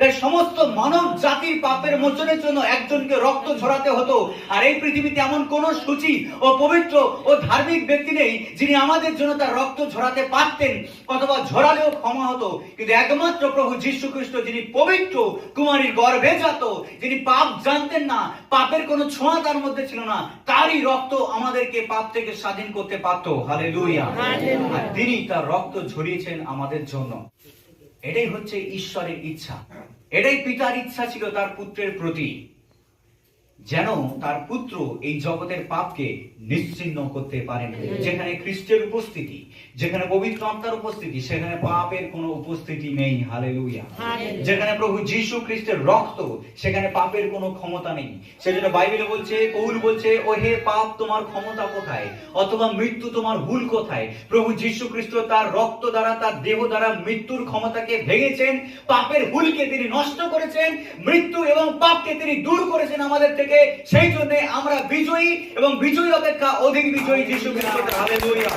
তাই সমস্ত মানব জাতির পাপের মোচনের জন্য একজনকে রক্ত ঝরাতে হতো। আর এই পৃথিবীতে এমন কোন সূচি ও পবিত্র ও ধার্মিক ব্যক্তি নেই যিনি আমাদের জন্য তার রক্ত ঝরাতে পারতেন, অথবা ঝরালেও ক্ষমা হতো। কিন্তু একমাত্র প্রভু যীশু খ্রিস্ট, যিনি পবিত্র কুমারীর গর্ভে জাত, যিনি পাপ জানতেন না, পাপের কোনো ছোঁয়া তার মধ্যে ছিল না, তারই রক্ত আমাদেরকে পাপ থেকে স্বাধীন করতে পারত। হালেলুয়া। আর তিনি তার রক্ত ঝরিয়েছেন আমাদের জন্য। এটাই হচ্ছে ঈশ্বরের ইচ্ছা, এটাই পিতার ইচ্ছা ছিল তার পুত্রের প্রতি, যেন তার পুত্র এই জগতের পাপকে নিশ্চিহ্ন করতে পারেন। যেখানে খ্রিস্টের উপস্থিতি, যেখানে পবিত্র আত্মার উপস্থিতি, সেখানে পাপের কোনো উপস্থিতি নেই। হালেলুয়া। যেখানে প্রভু যীশু খ্রিস্টের রক্ত, সেখানে পাপের কোনো ক্ষমতা নেই। সেজন্য বাইবেলে বলছে, পৌল বলছে, ও হে পাপ, তোমার ক্ষমতা কোথায়, অথবা মৃত্যু তোমার হুল কোথায়? প্রভু যীশু খ্রিস্ট তার রক্ত দ্বারা, তার দেহ দ্বারা মৃত্যুর ক্ষমতাকে ভেঙেছেন, পাপের হুলকে তিনি নষ্ট করেছেন, মৃত্যু এবং পাপকে তিনি দূর করেছেন আমাদের থেকে। সেই জন্য আমরা বিজয়ী, এবং বিজয়ী অপেক্ষা অধিক বিজয়ী যীশু খ্রিস্ট। হালেলুয়া।